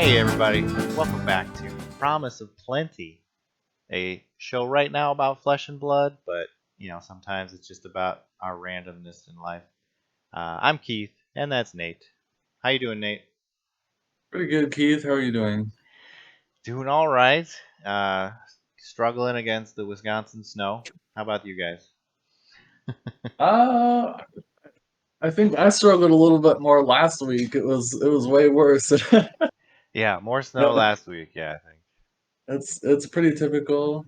Hey everybody, welcome back to Promise of Plenty, a show right now about flesh and blood, but sometimes it's just about our randomness in life. I'm Keith, and that's Nate. How you doing, Nate? Pretty good, Keith. How are you doing? Doing all right. Uh, Struggling against the Wisconsin snow. How about you guys? Uh, I think I struggled a little bit more last week. It was way worse. Yeah, more snow But last week. Yeah, I think. it's pretty typical,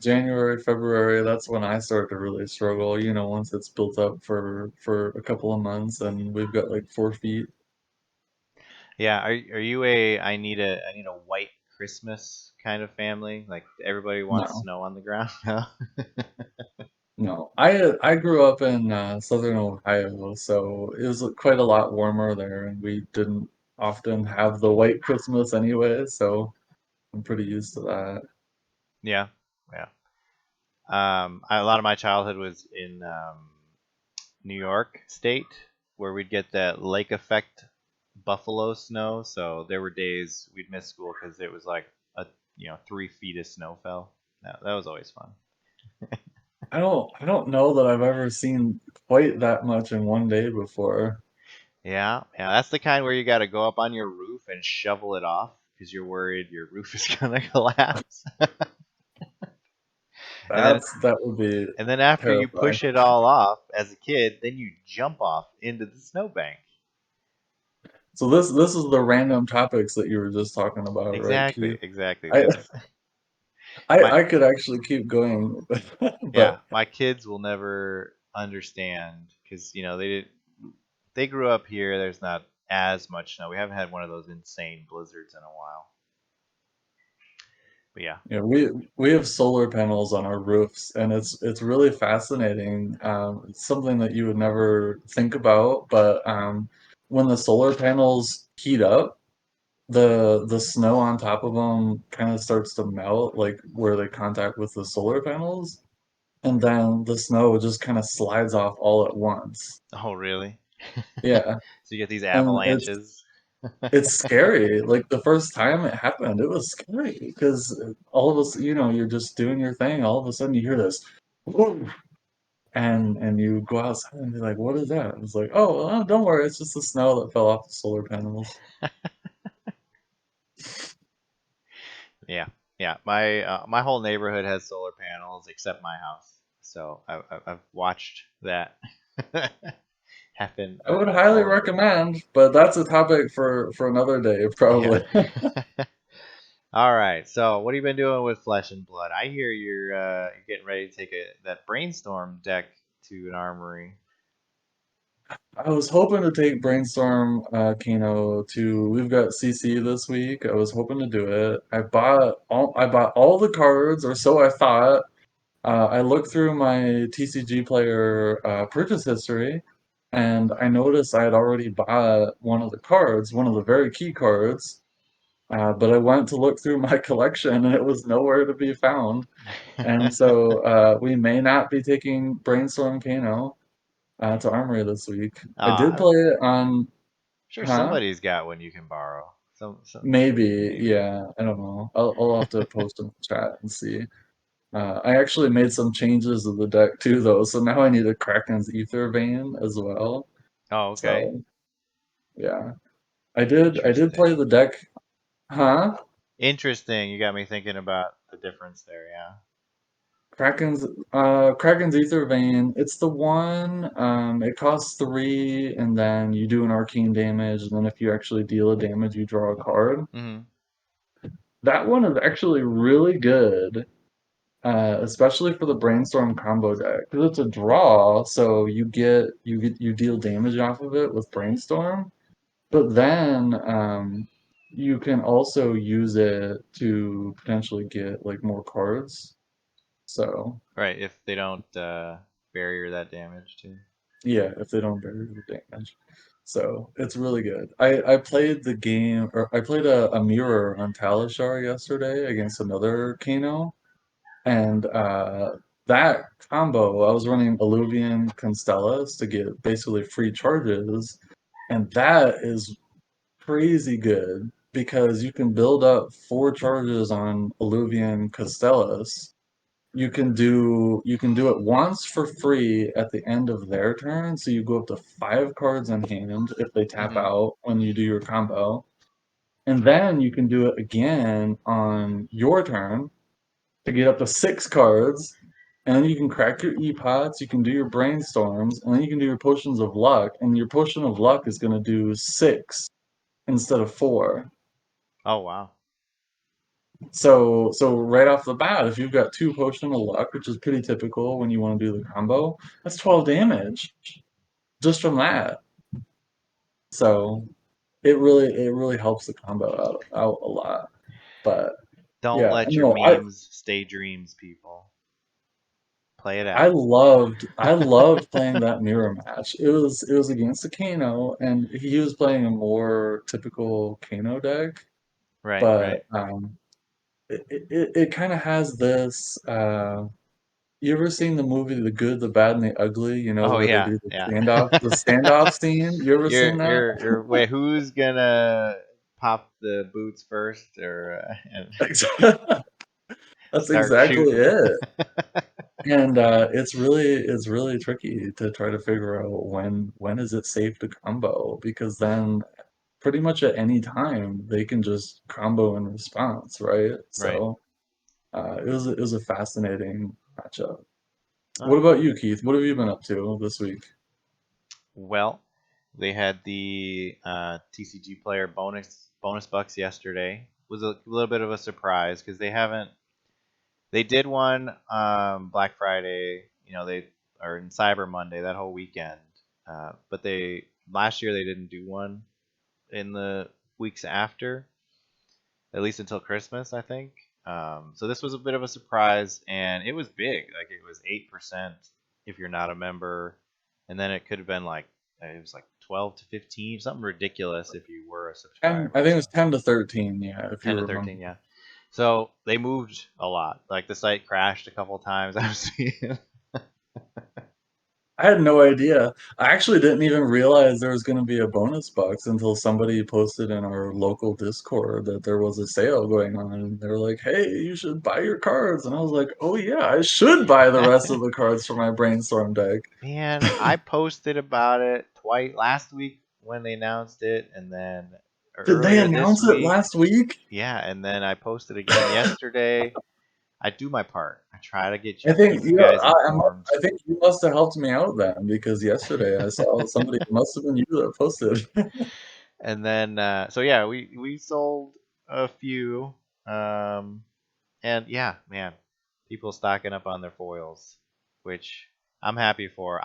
January, February, that's when I start to really struggle, once it's built up for a couple of months and we've got like 4 feet. Yeah, are you a I need a white Christmas kind of family? Like everybody wants No, snow on the ground? No? no. I grew up in southern Ohio, so it was quite a lot warmer there, and we didn't often have the white Christmas anyway, so I'm pretty used to that. Yeah, yeah. A lot of my childhood was in New York State, where we'd get that lake effect buffalo snow. So there were days we'd miss school because it was like a 3 feet of snow fell. That was always fun. I don't know that I've ever seen quite that much in one day before. Yeah, yeah. That's the kind where you got to go up on your roof and shovel it off because you're worried your roof is gonna collapse. and then That would be and then after you terrifying. push it all off as a kid, then you jump off into the snowbank. So this is the random topics that you were just talking about, right, Exactly, Keith? exactly. I That's I my could actually keep going, yeah. but My kids will never understand because they grew up here. There's not as much snow. We haven't had one of those insane blizzards in a while. But yeah, yeah, we have solar panels on our roofs, and it's really fascinating. It's something that you would never think about, but when the solar panels heat up, the snow on top of them kind of starts to melt, like where they contact with the solar panels, and then the snow just kind of slides off all at once. oh really? Yeah, So you get these and it's avalanches. it's scary. Like the first time it happened, it was scary because all of us, you're just doing your thing. All of a sudden, you hear this, "Whoa," and you go outside and be like, "What is that?" It's like, "Oh, well, don't worry, it's just the snow that fell off the solar panels." Yeah, yeah. My whole neighborhood has solar panels except my house. So I've watched that happen I would highly all over. recommend, but that's a topic for another day, Yeah. probably. All right. So, what have you been doing with Flesh and Blood? I hear you're getting ready to take that brainstorm deck to an armory. I was hoping to take Brainstorm Kano to. We've got CC this week. I was hoping to do it. I bought all the cards, or so I thought. I looked through my TCG player purchase history, and I noticed I had already bought one of the cards, one of the very key cards. But I went to look through my collection, and it was nowhere to be found. And so we may not be taking Brainstorm Kano to Armory this week. I did I'm play it on, sure huh? somebody's got one you can borrow. Maybe, Maybe. yeah. I don't know. I'll have to post in the chat and see. I actually made some changes to the deck too, though. So now I need a Kraken's Ether Vein as well. Oh, okay. So yeah, I did play Interesting. the deck, huh? Interesting. You got me thinking about the difference there. Yeah. Kraken's Ether Vein. It's the one. It costs 3, and then you do an arcane damage, and then if you actually deal a damage, you draw a card. Hmm. That one is actually really good. Especially for the brainstorm combo deck, because it's a draw, so you deal damage off of it with brainstorm, but then you can also use it to potentially get like more cards. So Right. If they don't barrier that damage too. yeah, if they don't bury the damage. So it's really good. I played the game, or I played a mirror on Talishar yesterday against another Kano. And that combo, I was running Alluvian Constellas to get basically free charges, and that is crazy good because you can build up four charges on Alluvian Castellus. You can do it once for free at the end of their turn, so you go up to five cards in hand if they tap Hmm. out when you do your combo. And then you can do it again on your turn to get up to six cards. And then you can crack your E-pots, you can do your brainstorms, and then you can do your potions of luck. And your potion of luck is going to do six instead of four. Oh wow. So right off the bat, if you've got two potion of luck, which is pretty typical when you want to do the combo, that's 12 damage just from that. So it really helps the combo out a lot. But Don't yeah, let your no, I memes stay dreams, people. Play it I out. loved I loved playing that mirror match. It was against the Kano, and he was playing a more typical Kano deck, Right, right. but it kind of has this. You ever seen the movie The Good, the Bad, and the Ugly? You know Oh where they yeah, do the yeah. standoff scene. You ever you're seen that? you're wait, who's gonna pop the boots first or and That's start exactly shooting? it. And it's really tricky to try to figure out when is it safe to combo because then pretty much at any time they can just combo in response, right? Right. So it was a fascinating matchup. What Oh, about you, Keith? What have you been up to this week? well, they had the TCG player bonus bucks yesterday. Was a little bit of a surprise because they did one Black Friday. They are in Cyber Monday that whole weekend. But they last year they didn't do one in the weeks after, at least until Christmas, I think. So this was a bit of a surprise, and it was big. Like it was 8% if you're not a member, and then it could have been like it was like 12 to 15, something ridiculous if you were a And I subscriber. think it So was 10 to 13, yeah, if you 10 to remember. 13, yeah. So they moved a lot. Like the site crashed a couple times. I was seeing. I had no idea. I actually didn't even realize there was going to be a bonus box until somebody posted in our local Discord that there was a sale going on. And they were like, hey, you should buy your cards. And I was like, oh, yeah, I should buy the rest of the cards for my brainstorm deck. Man, I posted about it twice last week when they announced it, and then Did they earlier this announce it week. last week? Yeah, and then I posted again yesterday. I do my part. I try to I think keep you guys informed. I think you must have helped me out then because yesterday I saw somebody, it must have been you that posted. And then so yeah, we sold a few, and yeah, man, people stocking up on their foils, which I'm happy for.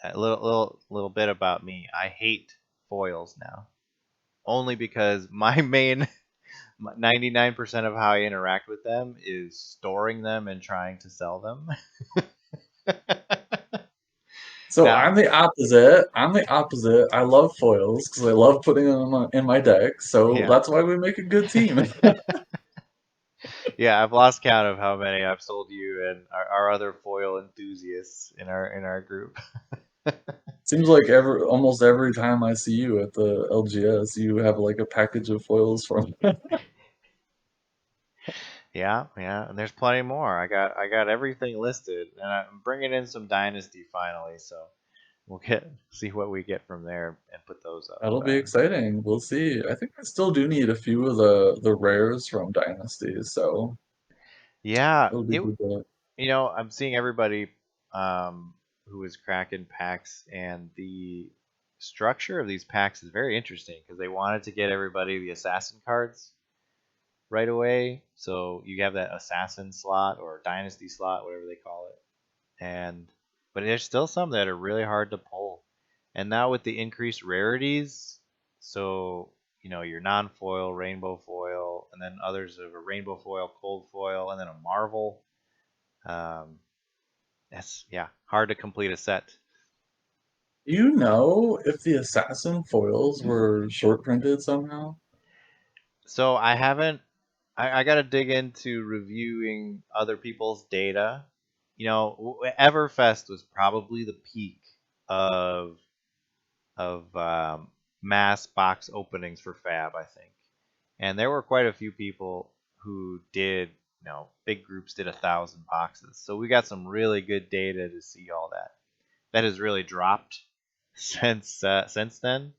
A little bit about me. I hate foils now, only because my main 99% of how I interact with them is storing them and trying to sell them. So Now, I'm the opposite. I'm the opposite. I love foils because I love putting them in my deck. So yeah. that's why we make a good team. Yeah, I've lost count of how many I've sold you and our other foil enthusiasts in our group. Seems like almost every time I see you at the LGS, you have like a package of foils from. Yeah, yeah, and there's plenty more. I got everything listed, and I'm bringing in some Dynasty finally, so we'll get see what we get from there and put those up. That'll be exciting. We'll see. I think I still do need a few of the rares from Dynasties, so Yeah, it'll be good to. I'm seeing everybody who is cracking packs, and the structure of these packs is very interesting because they wanted to get everybody the assassin cards right away. So you have that assassin slot or dynasty slot, whatever they call it. But there's still some that are really hard to pull. And now with the increased rarities, so your non-foil, rainbow foil, and then others of a rainbow foil, cold foil, and then a marvel. Um, that's yeah, hard to complete a set. Do you know if the assassin foils were short printed somehow? So I haven't. I got to dig into reviewing other people's data. Everfest was probably the peak of mass box openings for Fab, I think. And there were quite a few people who did, big groups did 1,000 boxes. So we got some really good data to see all that. That has really dropped since then.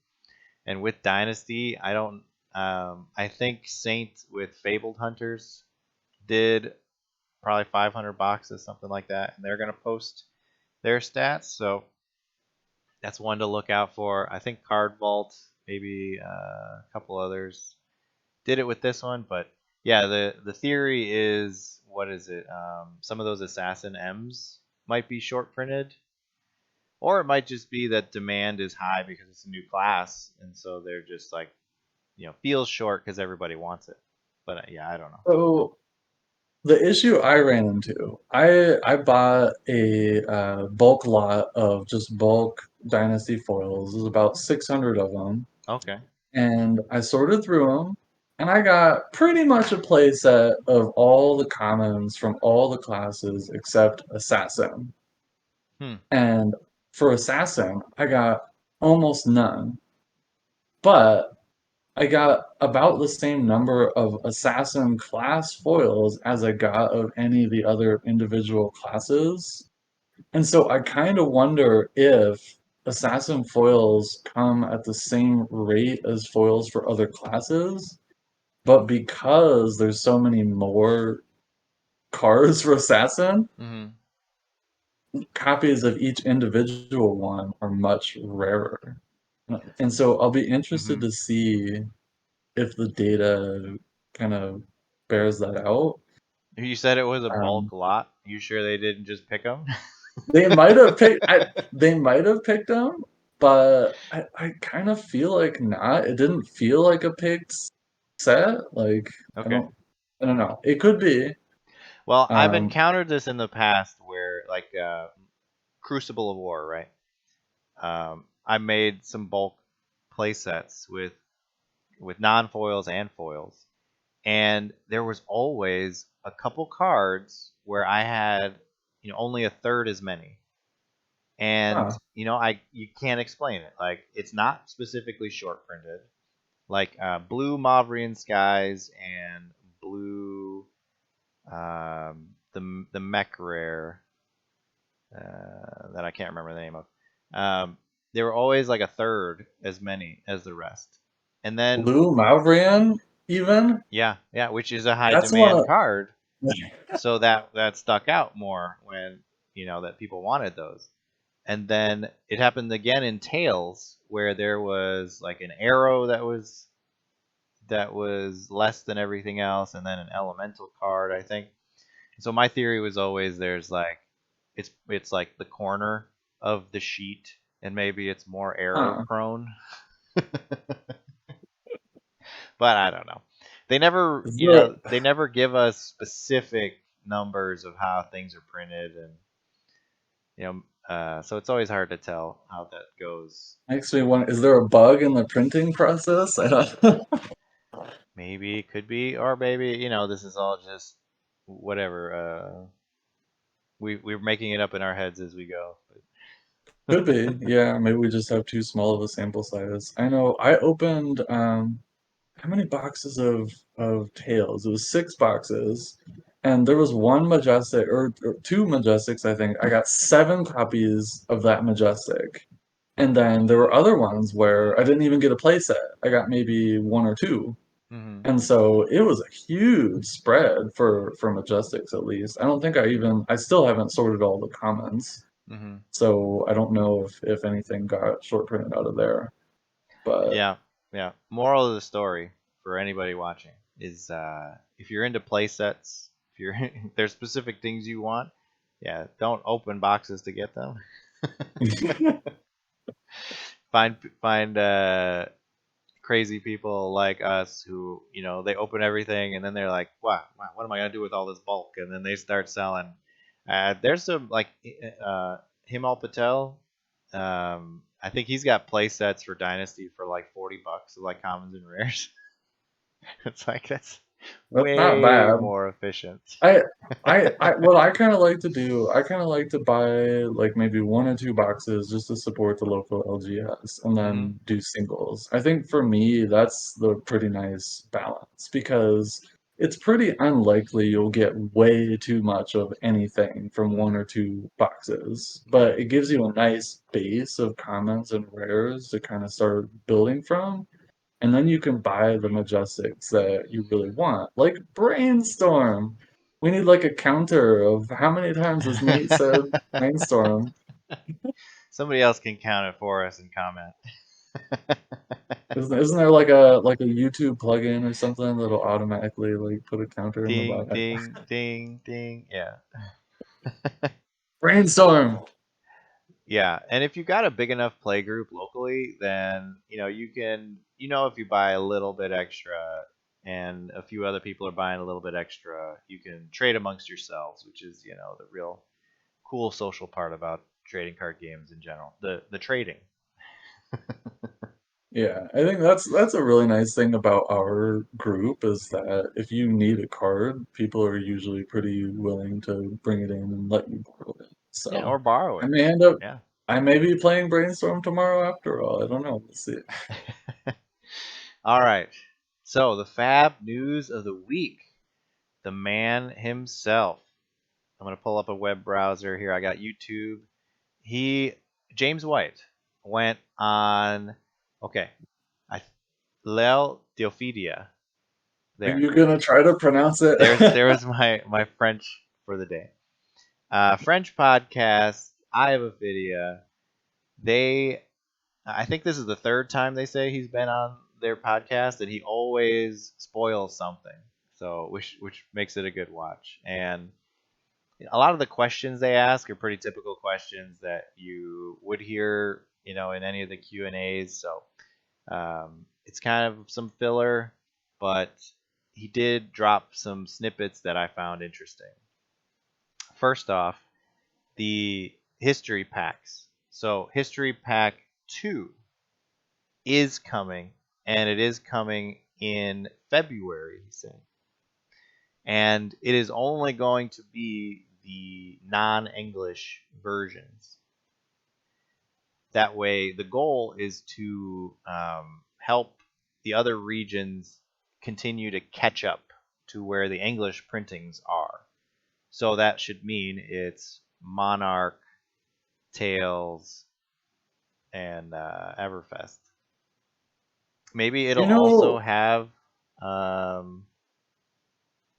And with Dynasty, I don't. I think Saint with Fabled Hunters did probably 500 boxes, something like that, and they're gonna post their stats. So that's one to look out for. I think Card Vault, maybe a couple others did it with this one, but yeah, the theory is, what is it? Some of those Assassin M's might be short printed, or it might just be that demand is high because it's a new class, and so they're just like, feels short because everybody wants it. But yeah, I don't know. So the issue I ran into, I bought a bulk lot of just bulk Dynasty foils. There's about 600 of them, Okay. and I sorted through them, and I got pretty much a play set of all the commons from all the classes except Assassin. Hmm. And for Assassin, I got almost none, but I got about the same number of assassin class foils as I got of any of the other individual classes. And so I kind of wonder if assassin foils come at the same rate as foils for other classes, but because there's so many more cards for assassin, Hmm. copies of each individual one are much rarer. And so I'll be interested Hmm. to see if the data kind of bears that out. You said it was a Um, bulk lot. You sure they didn't just pick them? they might have picked. They might have picked them, but I kind of feel like not. It didn't feel like a picked set. Like I Okay. don't. I don't know. It could be. Well, I've Um, encountered this in the past where, like, Crucible of War, right? I made some bulk play sets with non foils and foils, and there was always a couple cards where I had, only a third as many, and huh. I you can't explain it. Like, it's not specifically short printed, like blue Mavrian Skies and blue the mech rare that I can't remember the name of. Um, they were always like a third as many as the rest. And then, Blue Mavrian, even yeah, yeah, which is a high that's one demand of. card, so that stuck out more when, that people wanted those. And then it happened again in Tails, where there was like an arrow that was less than everything else, and then an elemental card, I think. So my theory was always, there's like, it's like the corner of the sheet, and maybe it's more arrow Huh. prone. But I don't know. They never, Is there, they never give us specific numbers of how things are printed, and so it's always hard to tell how that goes. makes me wonder, is there a bug in the printing process? I don't. Maybe it could be, or maybe, this is all just whatever. We're making it up in our heads as we go. Could be. Yeah, maybe we just have too small of a sample size. I know I opened how many boxes of tails? It was 6 boxes. And there was one majestic or 2 majestics, I think. I got 7 copies of that majestic. And then there were other ones where I didn't even get a playset. I got maybe one or two. Hmm. And so it was a huge spread for majestics at least. I don't think I still haven't sorted all the commons. Hmm. So I don't know if anything got short printed out of there. But Yeah, yeah. Moral of the story for anybody watching is, if you're into play sets, if you're if there's specific things you want, yeah, don't open boxes to get them. Find crazy people like us who, they open everything, and then they're like, wow, what am I gonna do with all this bulk? And then they start selling. There's some, like, uh, Himal Patel. I think he's got play sets for Dynasty for like $40, so like commons and rares. It's like, That's not Way bad. more efficient. I what I kind of like to do, I kind of like to buy like maybe one or two boxes just to support the local LGS and Hmm. then do singles. I think for me that's the pretty nice balance because it's pretty unlikely you'll get way too much of anything from one Hmm. or two boxes, Yeah. but it gives you a nice base of commons and rares to kind of start building from. And then you can buy the Majestics that you really want, like Brainstorm. We need like a counter of how many times has Nate said Brainstorm. Somebody else can count it for us and comment. Isn't there like a YouTube plugin or something that'll automatically like put a counter in the Ding, bottom? ding, ding, ding. Yeah. Brainstorm. Yeah, and if you got a big enough play group locally, then you can, if you buy a little bit extra and a few other people are buying a little bit extra, you can trade amongst yourselves, which is, the real cool social part about trading card games in general. The trading. Yeah, I think that's a really nice thing about our group is that if you need a card, people are usually pretty willing to bring it in and let you borrow it. Yeah, So or borrow I it. may end up, Yeah. I may be playing Brainstorm tomorrow after all. I don't know. We'll see. All right. So, the fab news of the week. The man himself. I'm going to pull up a web browser here. I got YouTube. He James White went on. Okay, I Lel Diophidia. Are There, you gonna try to pronounce it? there was my French for the day. French podcast. I have a video. They, I think this is the third time they say he's been on their podcast, and he always spoils something. So which makes it a good watch. And a lot of the questions they ask are pretty typical questions that you would hear, in any of the Q and A's. So it's kind of some filler, but he did drop some snippets that I found interesting. First off, the history packs. So history pack 2 is coming, and it is coming in February, he said. And it is only going to be the non-English versions. That way, the goal is to help the other regions continue to catch up to where the English printings are. So that should mean it's Monarch, Tales, and Everfest. Maybe it'll You also know, have um,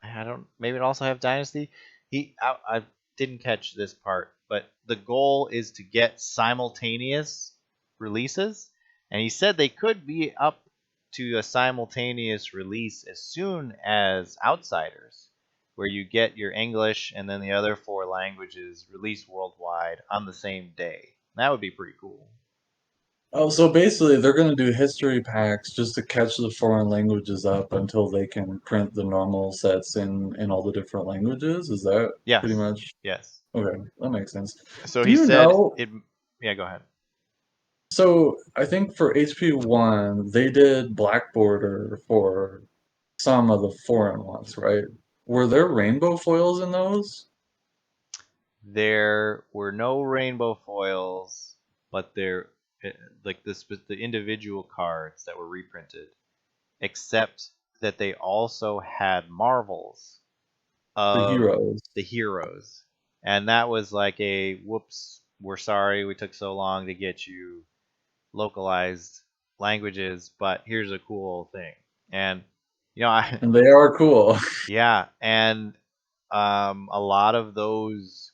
I don't. Maybe it also have Dynasty. I didn't catch this part, but the goal is to get simultaneous releases, and he said they could be up to a simultaneous release as soon as Outsiders, where you get your English and then the other four languages released worldwide on the same day. That would be pretty cool. oh, so basically they're gonna do history packs just to catch the foreign languages up until they can print the normal sets in all the different languages. Is that pretty Yes, much yes. okay? That makes sense. So Do he you said know? it. Yeah, go ahead. So I think for HP1, they did black border for some of the foreign ones, right? Were there rainbow foils in those? There were no rainbow foils, but like the individual cards that were reprinted, except that they also had marvels The of heroes. the heroes, and that was like a whoops. We're sorry we took so long to get you localized languages, but here's a cool thing. And I And they are cool. yeah, and a lot of those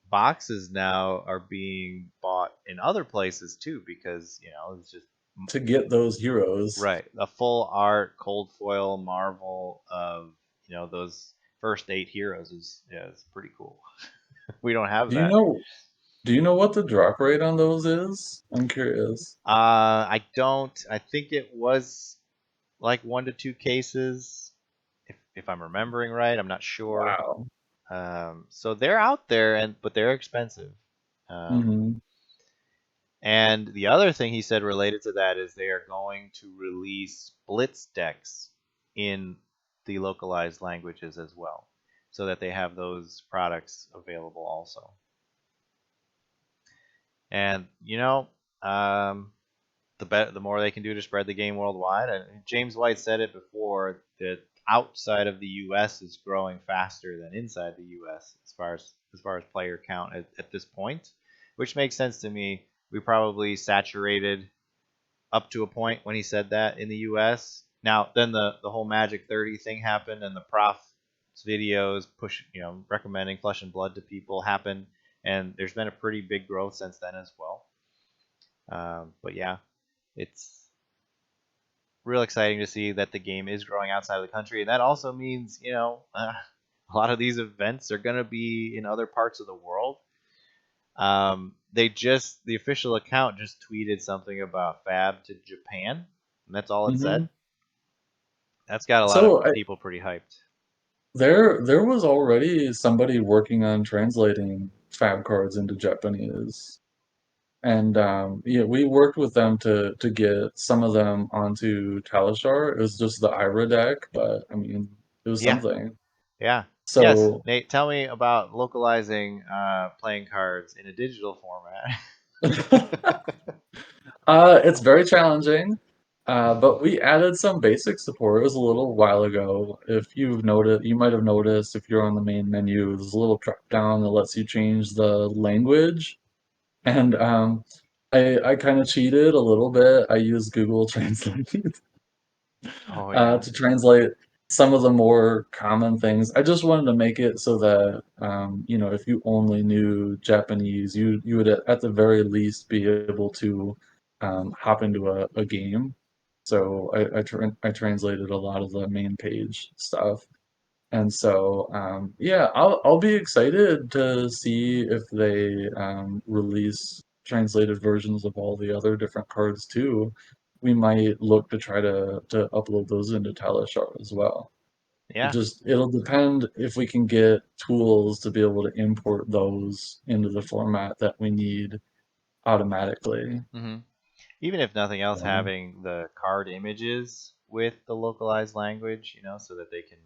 boxes now are being bought in other places too because it's just To get those heroes. right a full art cold foil marvel of those first 8 heroes is yeah it's pretty cool. We don't have Do you that. know do you know what the drop rate on those is? I'm curious. I don't. I think it was like 1 to 2 cases, if I'm remembering right. I'm not sure. Wow. So they're out there, but they're expensive. um, Hmm. And the other thing he said related to that is they are going to release Blitz decks in the localized languages as well, so that they have those products available also. And the more they can do to spread the game worldwide. And James White said it before that outside of the U.S. is growing faster than inside the U.S. as far as player count at this point, which makes sense to me. We probably saturated up to a point when he said that in the U.S. Now, then the whole Magic 30 thing happened, and the prof videos push recommending Flesh and Blood to people happened, and there's been a pretty big growth since then as well. But yeah, it's real exciting to see that the game is growing outside of the country, and that also means a lot of these events are going to be in other parts of the world. The official account just tweeted something about Fab to Japan, and that's all it Hmm. said. That's got a lot of So people pretty hyped. there was already somebody working on translating Fab cards into Japanese. And yeah, we worked with them to get some of them onto Talishar. It was just the Ira deck, but I mean, it was Yeah, something. yeah, yes. So Nate, tell me about localizing playing cards in a digital format. it's very challenging. But we added some basic support. It was a little while ago. If you've noticed, you might have noticed if you're on the main menu, there's a little drop down that lets you change the language. And I kind of cheated a little bit. I used Google Translate Oh yeah, to translate some of the more common things. I just wanted to make it so that if you only knew Japanese, you would at the very least be able to hop into a game. So I translated a lot of the main page stuff. And so, yeah, I'll be excited to see if they release translated versions of all the other different cards too. We might look to try to upload those into Talishar as well. yeah. It'll depend if we can get tools to be able to import those into the format that we need automatically. hmm Even if nothing else, So, having the card images with the localized language, so that they can,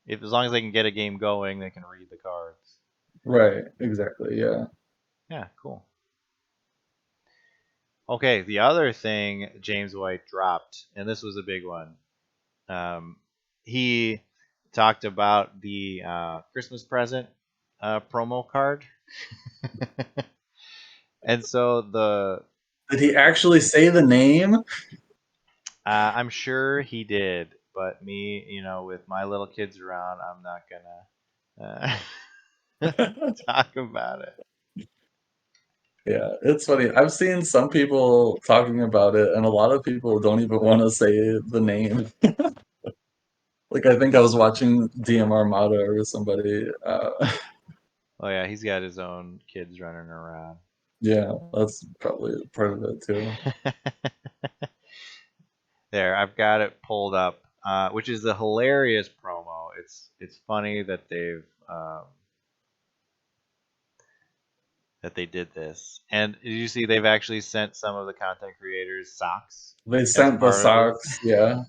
if as long as they can get a game going, they can read the cards. right, exactly, yeah. Yeah, cool. Okay, the other thing James White dropped, and this was a big one. He talked about the Christmas present promo card, and so Did he actually say the name? I'm sure he did, but me, with my little kids around, I'm not gonna talk about it. Yeah, it's funny. I've seen some people talking about it, and a lot of people don't even want to say the name. Like, I think I was watching DM Armada or somebody. Oh yeah, he's got his own kids running around. Yeah, that's probably part of it too. There, I've got it pulled up, which is a hilarious promo. It's funny that they did this. And did you see they've actually sent some of the content creators socks They as sent the part of this? socks. Yeah.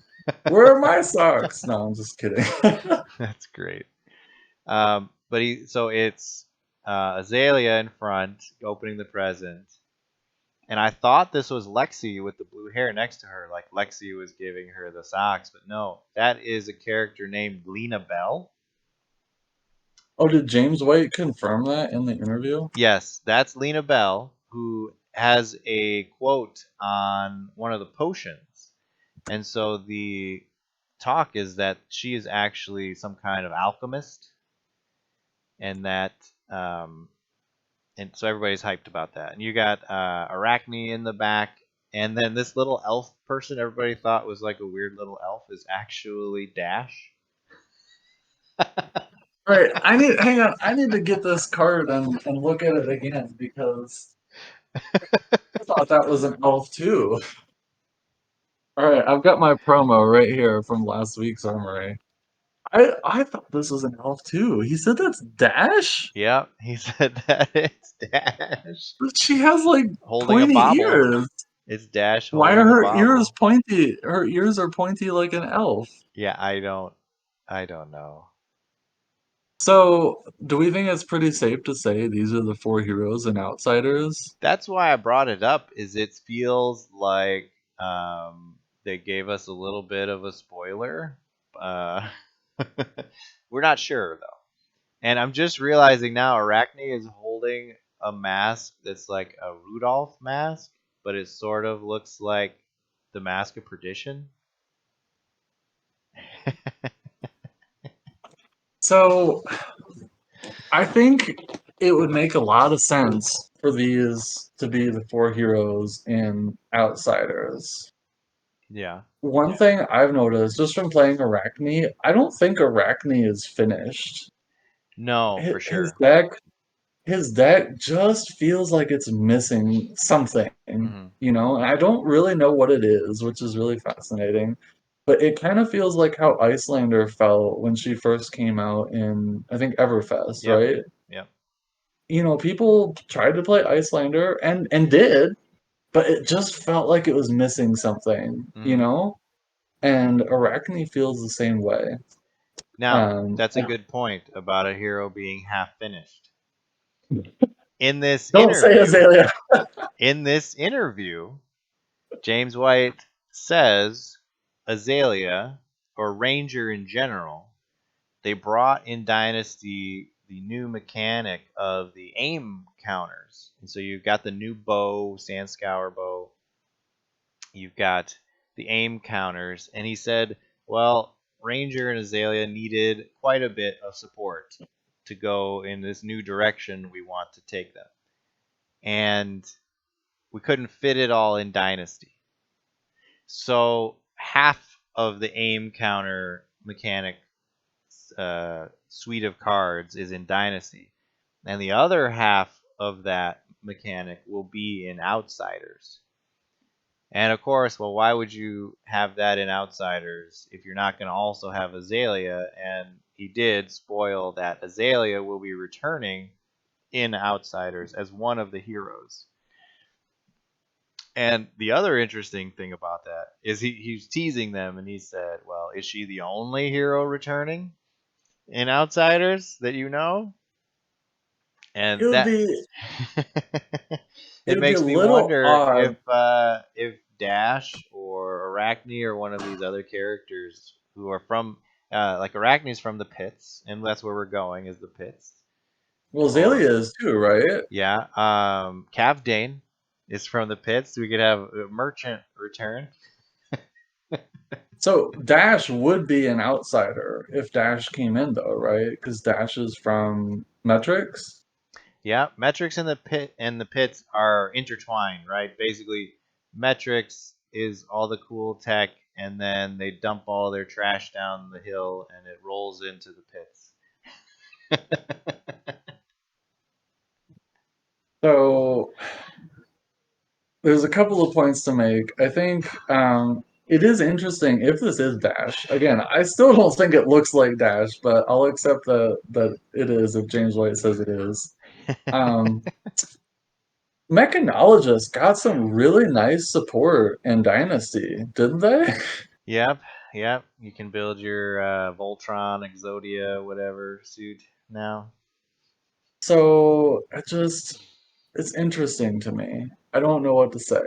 Where are my socks? No, I'm just kidding. That's great. But so it's Azalea in front opening the present, and I thought this was Lexi with the blue hair next to her, like Lexi was giving her the socks, but no, that is a character named Lena Bell. Oh, did James White confirm that in the interview? Yes, that's Lena Bell, who has a quote on one of the potions. And so the talk is that she is actually some kind of alchemist, and that and so everybody's hyped about that. And you got Arachne in the back, and then this little elf person everybody thought was like a weird little elf is actually Dash. Right. Hang on. I need to get this card and look at it again because I thought that was an elf too. All right, I've got my promo right here from last week's Armory. I thought this was an elf too. He said that's Dash? Yep, he said that it's Dash But she has like holding a pointy bauble. ears. It's Dash Why holding are a her ears bauble. pointy? Her ears are pointy like an elf. Yeah, I don't. I don't know. So, do we think it's pretty safe to say these are the four heroes and outsiders? That's why I brought it up. Is it feels like they gave us a little bit of a spoiler. Uh, we're not sure though, and I'm just realizing now Arachne is holding a mask that's like a Rudolph mask, but it sort of looks like the Mask of Perdition. So, I think it would make a lot of sense for these to be the four heroes and outsiders. Yeah. One thing I've noticed just from playing Arachne, I don't think Arachne is finished. No, Hi- for His sure. deck, his deck just feels like it's missing something, Hmm. and I don't really know what it is, which is really fascinating. But it kind of feels like how Icelander felt when she first came out in, I think, Everfest, Yep. right? Yep. People tried to play Icelander and did, but it just felt like it was missing something, Hmm. And Arachne feels the same way. Now, Um, that's a good point about a hero being half finished. In this don't say interview, Azalea. in this interview, James White says Azalea or Ranger in general, they brought in Dynasty the new mechanic of the aim counters. And so you've got the new bow, Sandscour bow, you've got the aim counters, and he said, well, Ranger and Azalea needed quite a bit of support to go in this new direction we want to take them. And we couldn't fit it all in Dynasty. So half of the aim counter mechanic suite of cards is in Dynasty, and the other half of that mechanic will be in Outsiders. And of course, well, why would you have that in Outsiders if you're not going to also have Azalea? And he did spoil that Azalea will be returning in Outsiders as one of the heroes. And the other interesting thing about that is he's teasing them and he said, well, is she the only hero returning in Outsiders that you know? It And would that be it it would be a makes me little wonder odd. if Dash or Arachne or one of these other characters who are from like Arachne's from the pits, and that's where we're going is the pits. Well, Or Azalea is too, right? yeah, Cavdane is from the pits. We could have a merchant return. So Dash would be an outsider if Dash came in, though, right? Because Dash is from Metrics. Yeah, metrics in the pit and the pits are intertwined, right? Basically, metrics is all the cool tech, and then they dump all their trash down the hill, and it rolls into the pits. So there's a couple of points to make. I think it is interesting if this is Dash. Again, I still don't think it looks like Dash, but I'll accept that it is if James White says it is. Um, Mechanologists got some really nice support in Dynasty, didn't they? Yep, yep. You can build your Voltron, Exodia, whatever suit now. So it's interesting to me. I don't know what to say,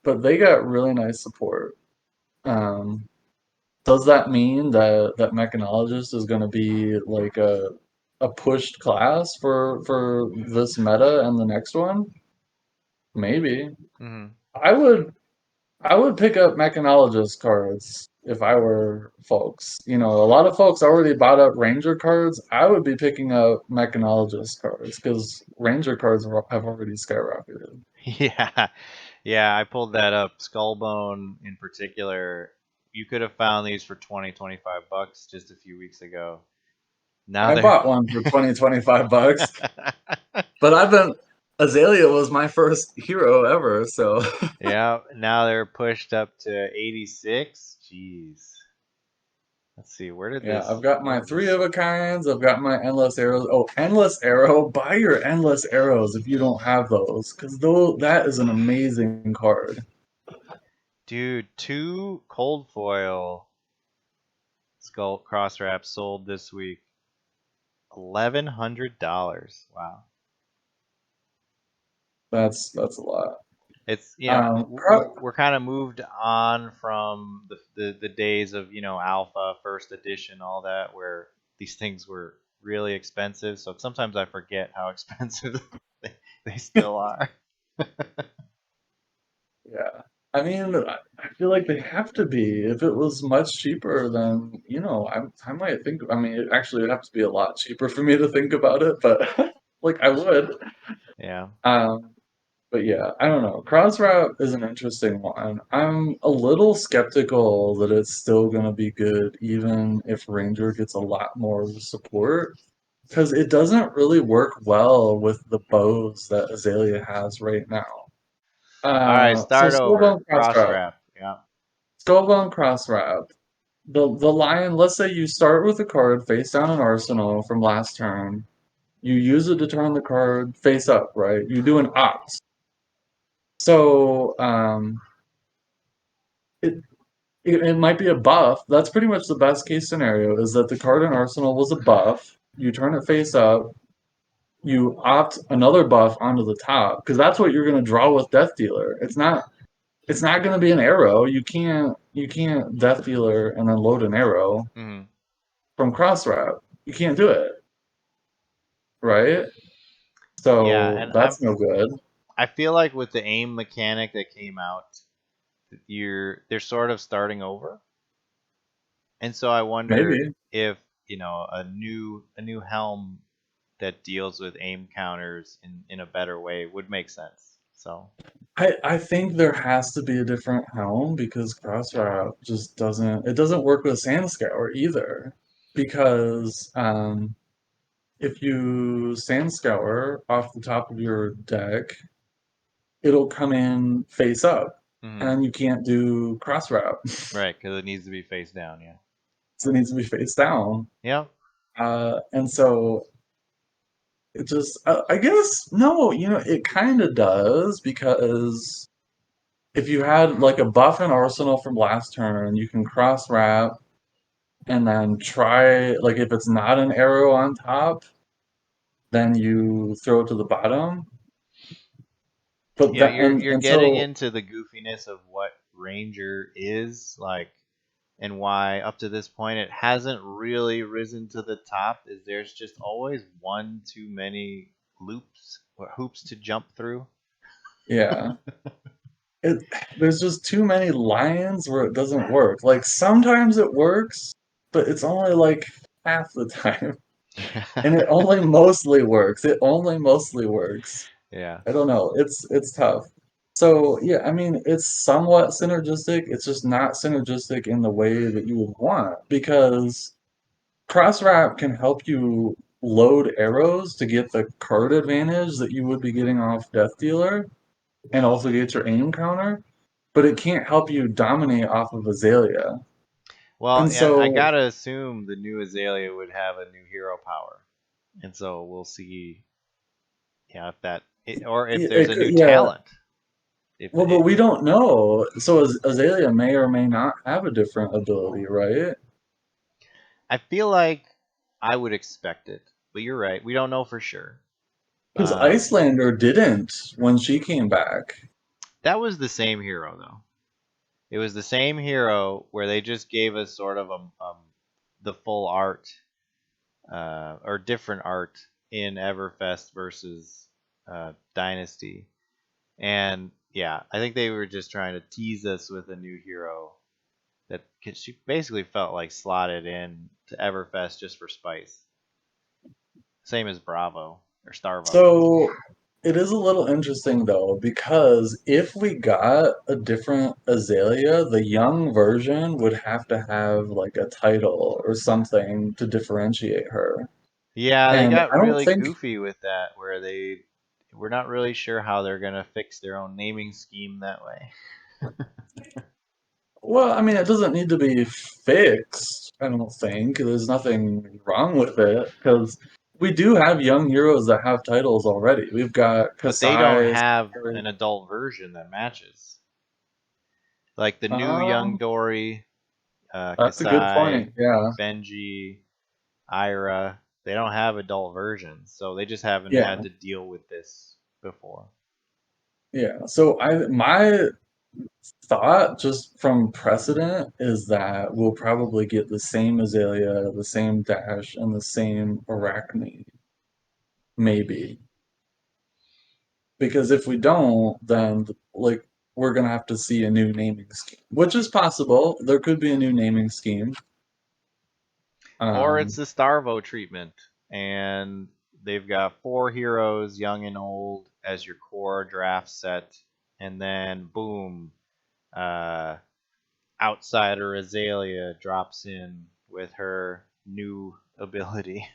but they got really nice support. Um, does that mean that mechanologist is going to be like a pushed class for this meta and the next one? Maybe. Hmm. I would I would pick up mechanologist cards if I were folks. A lot of folks already bought up ranger cards. I would be picking up mechanologist cards because ranger cards have already skyrocketed. Yeah, yeah. I pulled that up. Skullbone in particular. You could have found these for 20, $25 just a few weeks ago. Now I they're bought one for 20-25 bucks, but I've been Azalea was my first hero ever, so yeah, now they're pushed up to 86. Jeez. Let's see. yeah, I've got Where my did three this of a kinds. I've got my endless arrows. Oh, endless arrow! Buy your endless arrows if you don't have those, because though that is an amazing card. dude, two cold foil Skull Cross Wrap sold this week $1,100. Wow. That's a lot. It's Pro- we're kind of moved on from the days of alpha first edition, all that, where these things were really expensive. So sometimes I forget how expensive they still are. yeah. I mean, I feel like they have to be. If it was much cheaper, then I might think. I mean, it actually would have to be a lot cheaper for me to think about it, but like I would. Yeah. Um, But yeah, I don't know. Crossroute is an interesting one. I'm a little skeptical that it's still going to be good, even if Ranger gets a lot more support, because it doesn't really work well with the bows that Azalea has right now. All right, So start over. Skullbone Cross Crossroute. wrap. Yeah. Skullbone Crossroute. The lion, let's say you start with a card face down in Arsenal from last turn. You use it to turn the card face up, right? You do an opt. So it it might be a buff. That's pretty much the best case scenario is that the card in Arsenal was a buff. You turn it face up, you opt another buff onto the top because that's what you're going to draw with Death Dealer. It's not going to be an arrow. You can't Death Dealer and then load an arrow Hmm. from cross route. You can't do it, right? Yeah, So and that's no good. I feel like with the aim mechanic that came out, they're sort of starting over. And so I wonder Maybe. if, a new helm that deals with aim counters in a better way would make sense. So, I think there has to be a different helm because Crossroute just doesn't work with Sand Scour either. Because if you Sand Scour off the top of your deck, it'll come in face up, mhm. and you can't do Crossroute. Right, because it needs to be face down. Yeah. So it needs to be face down. Yeah. And so it just I guess no, it kind of does because if you had like a buff and arsenal from last turn, you can cross wrap and then try like if it's not an arrow on top, then you throw it to the bottom. But Yeah, that you're and getting so into the goofiness of what Ranger is like, and why up to this point it hasn't really risen to the top. Is there's just always one too many loops or hoops to jump through. yeah, it there's just too many lions where it doesn't work. Like sometimes it works, but it's only like half the time. And it only mostly works. It only mostly works. Yeah. I don't know. It's tough. So yeah, I mean, it's somewhat synergistic. It's just not synergistic in the way that you would want because cross wrap can help you load arrows to get the card advantage that you would be getting off Death Dealer and also get your aim counter, but it can't help you dominate off of Azalea. Well, And yeah, I so gotta assume the new Azalea would have a new hero power, and so we'll see. Yeah, or if there's a new yeah, talent. If well, but it, we don't know. So Azalea may or may not have a different ability, right? I feel like I would expect it, but you're right. We don't know for sure. Because Um, Icelander didn't when she came back. that was the same hero though. It was the same hero where they just gave us sort of the full art, or different art in Everfest versus Dynasty. And yeah, I think they were just trying to tease us with a new hero that she basically felt like slotted in to Everfest just for spice. Same as Bravo or Starvo. So it is a little interesting though, because if we got a different Azalea, the young version would have to have like a title or something to differentiate her. Yeah, they And got I don't really think, goofy with that, where we're not really sure how they're gonna fix their own naming scheme that way. well, I mean, it doesn't need to be fixed, I don't think. There's nothing wrong with it, because we do have young heroes that have titles already. We've got But they don't Kasai, have an adult version that matches. Like the new Young um, Dory. That's a good Kasai, point. Yeah. Benji, Ira. They don't have adult versions, so they just haven't had Yeah. to deal with this before. Yeah. So my thought just from precedent is that we'll probably get the same Azalea, the same Dash, and the same Arachne. Maybe. Because if we don't, then like we're gonna have to see a new naming scheme. Which is possible. There could be a new naming scheme. Or it's Um the Starvo treatment, and they've got 4 heroes, young and old, as your core draft set, and then boom, uh, Outsider Azalea drops in with her new ability.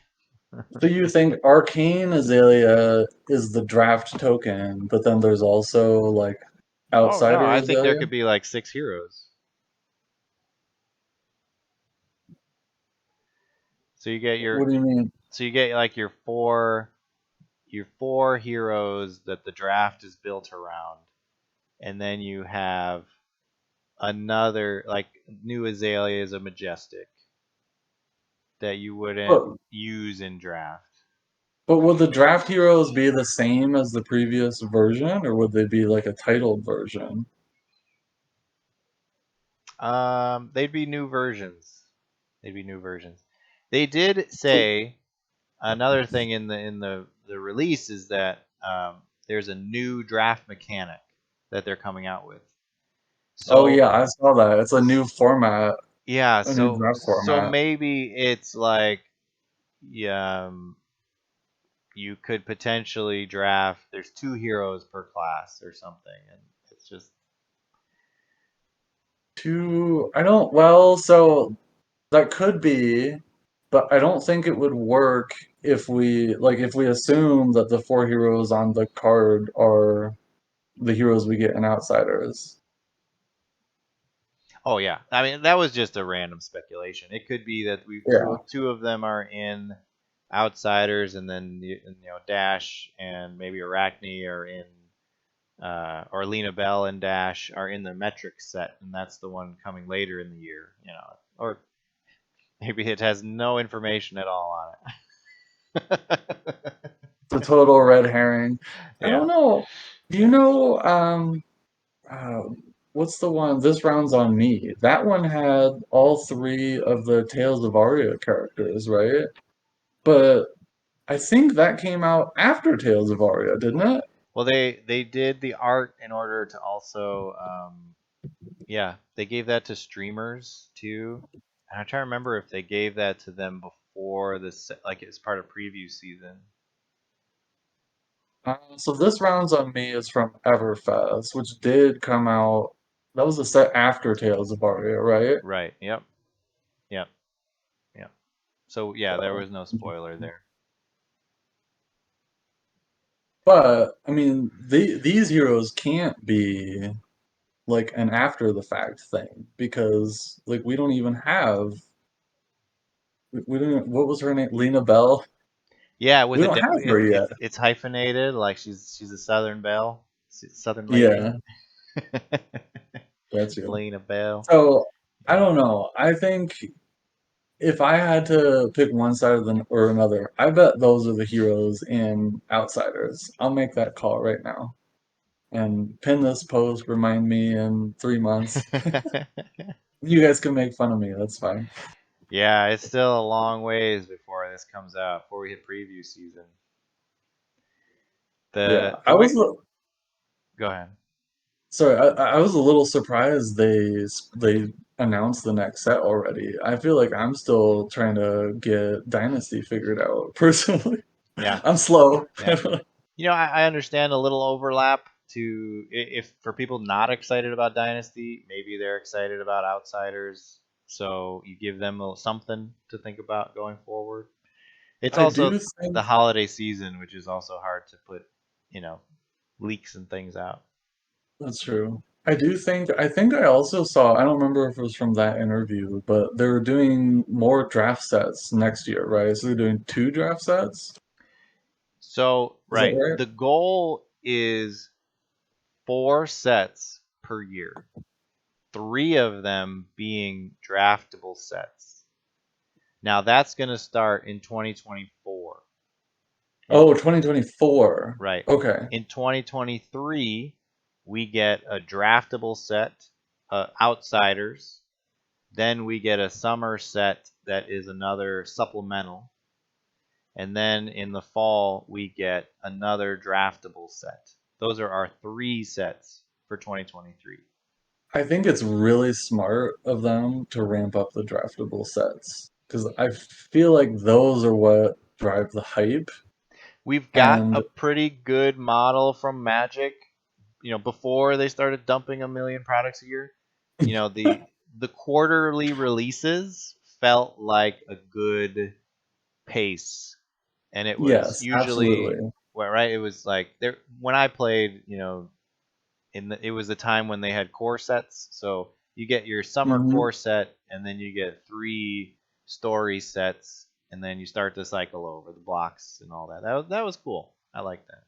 so you think Arcane Azalea is the draft token, but then there's also like Oh no, Outsider I think there Azalea? could be like 6 heroes. So you get your What do you mean? so you get like your four heroes that the draft is built around, and then you have another like new Azalea is a majestic that you wouldn't But use in draft. but would the draft heroes be the same as the previous version, or would they be like a titled version? They'd be new versions. They'd be new versions. They did say another thing in the release is that there's a new draft mechanic that they're coming out with. Oh So yeah, I saw that. It's a new format, yeah, a new so draft so format. maybe it's like yeah, you could potentially draft. There's 2 heroes per class or something, and it's just Two, I don't, well, so that could be, but I don't think it would work if we assume that the four heroes on the card are the heroes we get in Outsiders. oh yeah. I mean that was just a random speculation. It could be that we Yeah. two of them are in Outsiders, and then Dash and maybe Arachne are in or Lena Bell and Dash are in the metric set, and that's the one coming later in the year, or maybe it has no information at all on it. The total red herring. I Yeah, don't know. Do you yeah. know, uh, what's the one? This round's on me. That one had all three of the Tales of Aria characters, right? But I think that came out after Tales of Aria, didn't it? Well, they did the art in order to also, yeah, they gave that to streamers too. And I'm trying to remember if they gave that to them before this, like as part of preview season. So this rounds on me is from Everfest, which did come out. That was a set after Tales of Aria, right? Right. Yep. Yep. Yep. So yeah, there So, was no spoiler there. but I mean, these heroes can't be like an after the fact thing because like we don't even have we don't. What was her name? Lena Bell. Yeah, We with don't have her yet. it's hyphenated, like she's a Southern belle, Southern lady. Yeah, that's you. Lena Bell. So I Yeah. don't know. I think if I had to pick one side or another, I bet those are the heroes in Outsiders. I'll make that call right now and pin this post. Remind me in 3 months. You guys can make fun of me. That's fine. Yeah, it's still a long ways before this comes out, before we hit preview season. Yeah, The I was. way Go ahead. Sorry, I was a little surprised they announced the next set already. I feel like I'm still trying to get Dynasty figured out personally. Yeah, I'm slow. yeah. I understand a little overlap if for people not excited about Dynasty, maybe they're excited about Outsiders, so you give them something to think about going forward. It's I also do the think holiday season, which is also hard to put, you know, leaks and things out. that's true. I think I also saw, I don't remember if it was from that interview, but they're doing more draft sets next year, right? So they're doing two draft sets. So, Is that right, right? the goal is 4 sets per year. 3 of them being draftable sets. Now that's going to start in 2024. In Oh, 2024. right. Okay. In 2023, we get a draftable set, outsiders. Then we get a summer set that is another supplemental. And then in the fall, we get another draftable set. Those are our 3 sets for 2023. I think it's really smart of them to ramp up the draftable sets because I feel like those are what drive the hype. We've got And a pretty good model from Magic, before they started dumping a million products a year. The quarterly releases felt like a good pace, and it was yes, usually, absolutely. well, right, it was like there when I played, it was the time when they had core sets. So you get your summer Hmm. core set, and then you get 3 story sets, and then you start to cycle over the blocks and all that. That was cool. I like that.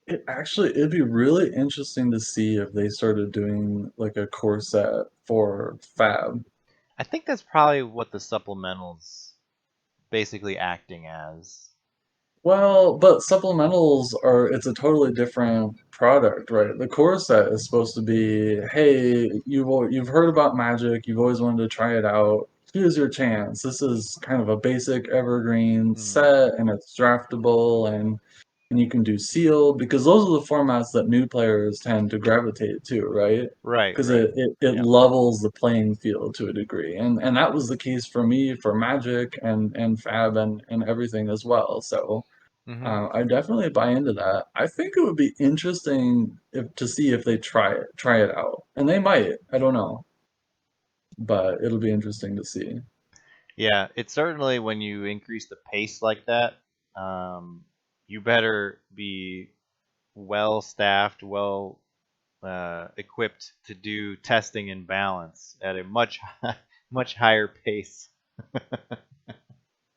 It'd be really interesting to see if they started doing like a core set for Fab. I think that's probably what the supplementals basically acting as. Well, but supplementals are, it's a totally different product, right? The core set is supposed to be, hey, you've heard about Magic, you've always wanted to try it out. Here's your chance. This is kind of a basic evergreen Mhm. set and it's draftable and you can do sealed because those are the formats that new players tend to gravitate to, right? Right, Because right. it Yeah. levels the playing field to a degree. And that was the case for me for Magic and Fab and everything as well. So Mhm. I definitely buy into that. I think it would be interesting to see if they try it out, and they might. I don't know, but it'll be interesting to see. Yeah, it's certainly when you increase the pace like that, um, you better be well staffed, well equipped to do testing and balance at a much much higher pace.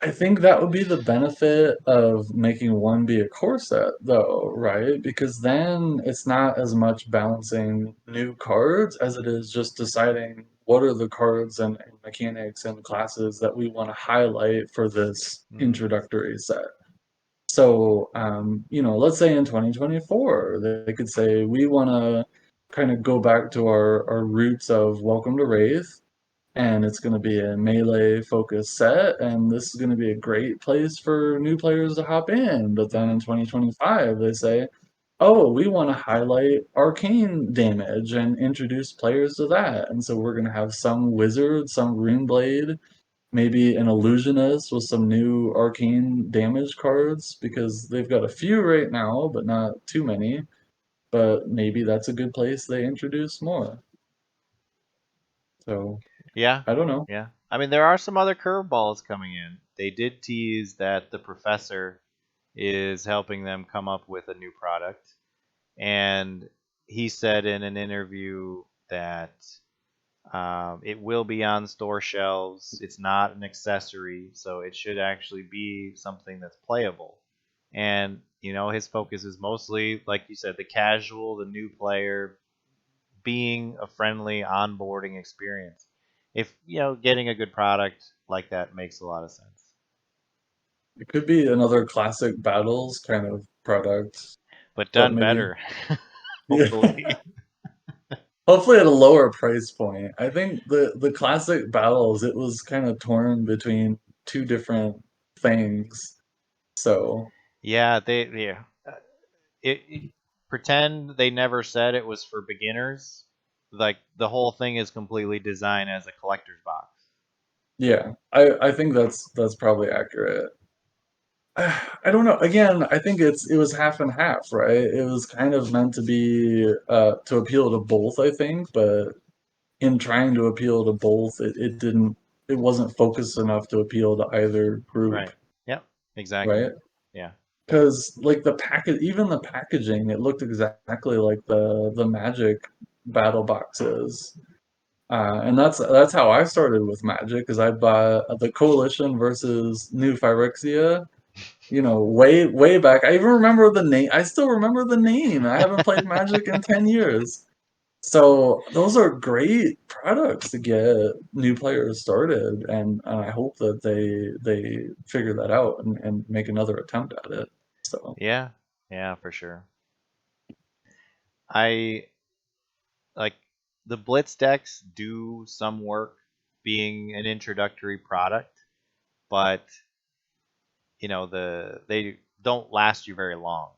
I think that would be the benefit of making one be a core set, though, right? Because then it's not as much balancing new cards as it is just deciding what are the cards and mechanics and classes that we want to highlight for this Mhm. introductory set. So, let's say in 2024, they could say, we want to kind of go back to our roots of Welcome to Wraith, and it's going to be a melee focused set, and this is going to be a great place for new players to hop in. But then in Mhm. 2025, they say, oh, we want to highlight arcane damage and introduce players to that. And so we're going to have some wizard, some runeblade, maybe an illusionist with some new arcane damage cards because they've got a few right now, but not too many. But maybe that's a good place they introduce more. So Yeah, I don't know. yeah. I mean, there are some other curveballs coming in. They did tease that the professor is helping them come up with a new product, and he said in an interview that it will be on store shelves. It's not an accessory, so it should actually be something that's playable. And his focus is mostly, like you said, the casual, the new player, being a friendly onboarding experience. If getting a good product like that makes a lot of sense, It could be another classic battles kind of product, but but done maybe better, yeah. hopefully. Hopefully at a lower price point. I think the classic battles it was kind of torn between two different things. So Yeah, yeah. It pretend they never said it was for beginners. Like the whole thing is completely designed as a collector's box. yeah, I think that's probably accurate. I don't know. Again, I think it was half and half, right? It was kind of meant to be to appeal to both, I think, but in trying to appeal to both, it wasn't focused enough to appeal to either group, Right. Yep. Exactly. right? Yeah. Because like even the packaging, it looked exactly like the Magic battle boxes. And that's how I started with Magic, because I bought the Coalition versus New Phyrexia, way back. I even remember the name. I still remember the name. I haven't played Magic in 10 years. So those are great products to get new players started, and I hope that they figure that out and make another attempt at it. So Yeah, yeah, for sure. I like the Blitz decks do some work being an introductory product, but they don't last you very long.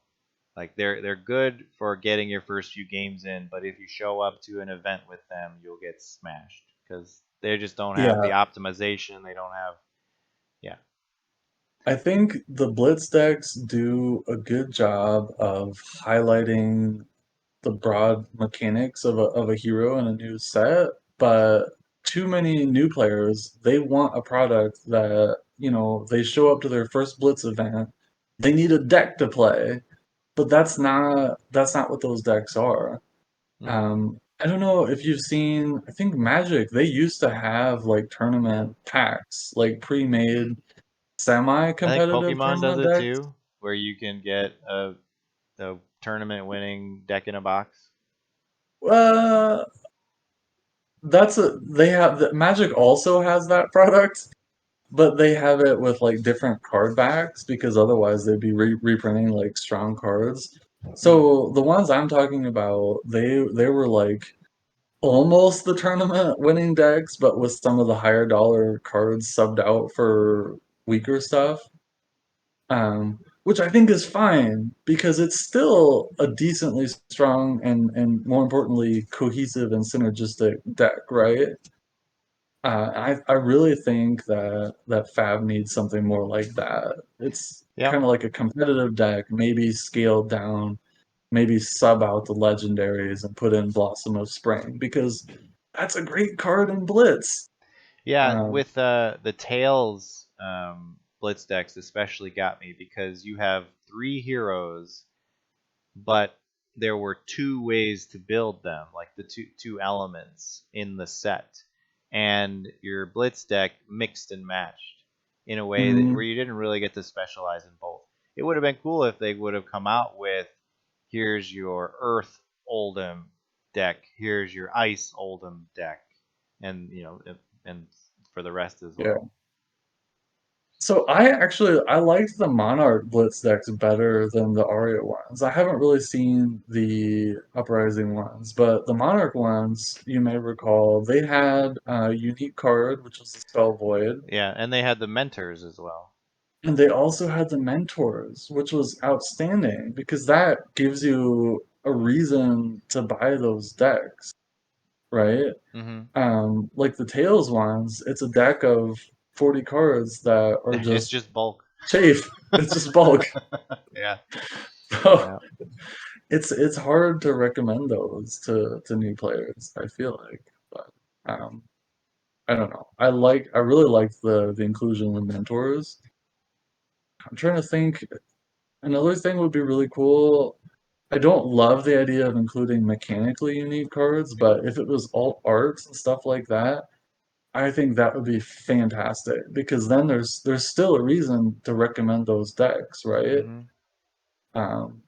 Like they're good for getting your first few games in, but if you show up to an event with them, you'll get smashed because they just don't have the yeah, optimization. They don't have yeah. I think the Blitz decks do a good job of highlighting the broad mechanics of a hero in a new set, but too many new players, they want a product that, they show up to their first Blitz event, they need a deck to play, but that's not what those decks are. Hmm. I don't know if you've seen, I think Magic, they used to have like tournament packs, like pre-made I think semi-competitive Pokemon does tournament it decks. too, where you can get a tournament winning deck in a box. Uh, they have Magic also has that product, but they have it with like different card backs because otherwise they'd be reprinting like strong cards. Hmm. So the ones I'm talking about, they were like almost the tournament winning decks, but with some of the higher dollar cards subbed out for weaker stuff. Which I think is fine because it's still a decently strong and more importantly cohesive and synergistic deck, right? I really think that Fab needs something more like that. It's Yep. kind of like a competitive deck, maybe scaled down, maybe sub out the legendaries and put in Blossom of Spring because that's a great card in Blitz. Yeah, Um, with the Tails Blitz decks especially got me because you have three heroes, but there were two ways to build them, like the two elements in the set, and your Blitz deck mixed and matched in a way that where mm, you didn't really get to specialize in both. It would have been cool if they would have come out with here's your Earth Oldhim deck, here's your Ice Oldhim deck, and and for the rest as yeah. well. So I liked the Monarch Blitz decks better than the Aria ones. I haven't really seen the Uprising ones, but the Monarch ones, you may recall, they had a unique card, which was the Spell Void, Yeah, and they had the mentors as well. and they also had the Mentors, which was outstanding because that gives you a reason to buy those decks, right? Hmm. Like the Tails ones, it's a deck of 40 cards that are It's just just bulk. chafe. It's just bulk. Yeah. So Yeah. it's hard to recommend those to new players, I feel like. But um I don't know. I really like the inclusion of mentors. I'm trying to think another thing would be really cool. I don't love the idea of including mechanically unique cards, but if it was all arts and stuff like that, I think that would be fantastic because then there's still a reason to recommend those decks, right? Hmm. Um,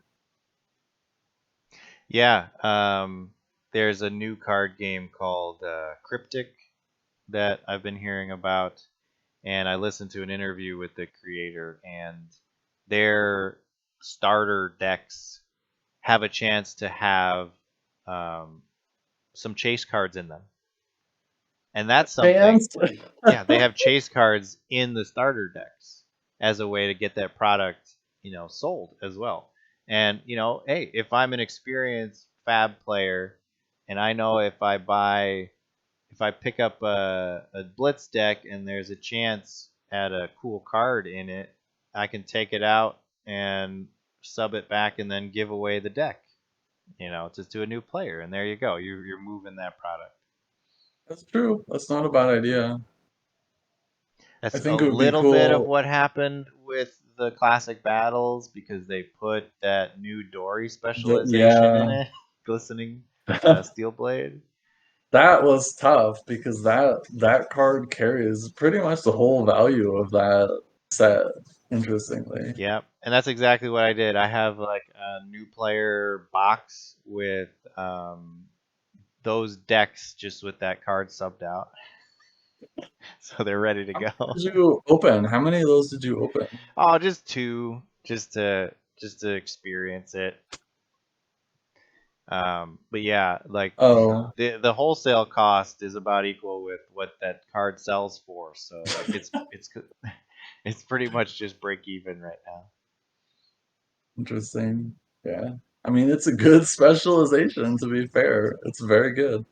Yeah. There's a new card game called Cryptic that I've been hearing about, and I listened to an interview with the creator, and their starter decks have a chance to have um, some chase cards in them, and that's something. Fans, Yeah, they have chase cards in the starter decks as a way to get that product, sold as well. And hey, if I'm an experienced Fab player, and I know if I pick up a Blitz deck and there's a chance at a cool card in it, I can take it out and sub it back and then give away the deck, just to a new player. And there you go. You're moving that product. that's true. That's not a bad idea. I That's a think it would be little bit of cool. what happened with the classic battles because they put that new Dory specialization in Yeah, it, glistening steel blade. that was tough because that card carries pretty much the whole value of that set, interestingly. Yep, and that's exactly what I did. I have like a new player box with those decks just with that card subbed out, so they're ready to How many go. did you open? How many of those did you open? Oh, just two, just to experience it. But yeah, like Oh, the wholesale cost is about equal with what that card sells for. So like it's pretty much just break even right now. interesting. Yeah. I mean, it's a good specialization, to be fair. It's very good.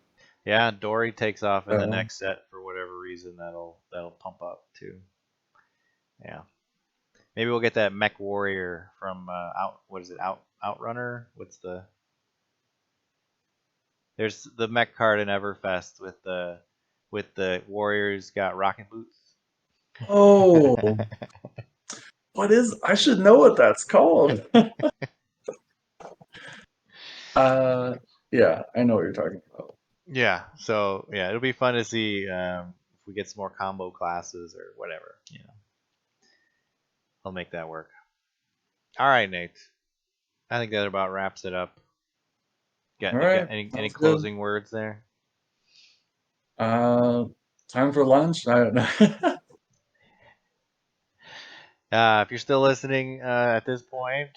Yeah, Dory takes off in the Uh, next set for whatever reason that'll pump up too. Yeah, maybe we'll get that Mech Warrior from out. What is it? Outrunner. What's the? There's the Mech card in Everfest with the warriors got rocket boots. oh, what is, I should know what that's called. Uh, yeah, I know what you're talking about. Yeah, so yeah, it'll be fun to see if we get some more combo classes or whatever. I'll make that work. All right, Nate. I think that about wraps it up. All You got right, any sounds good. closing words there? Uh, time for lunch? I don't know. If you're still listening at this point,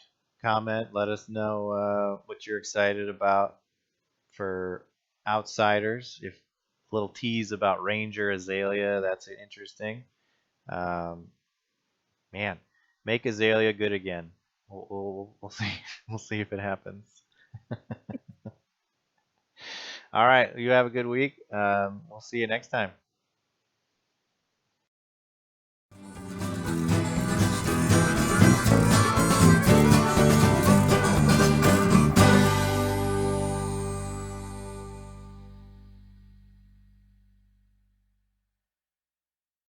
comment. Let us know what you're excited about for outsiders. If little tease about Ranger Azalea, that's interesting. Um, Man, make Azalea good again. We'll see. We'll see if it happens. All right. You have a good week. We'll see you next time.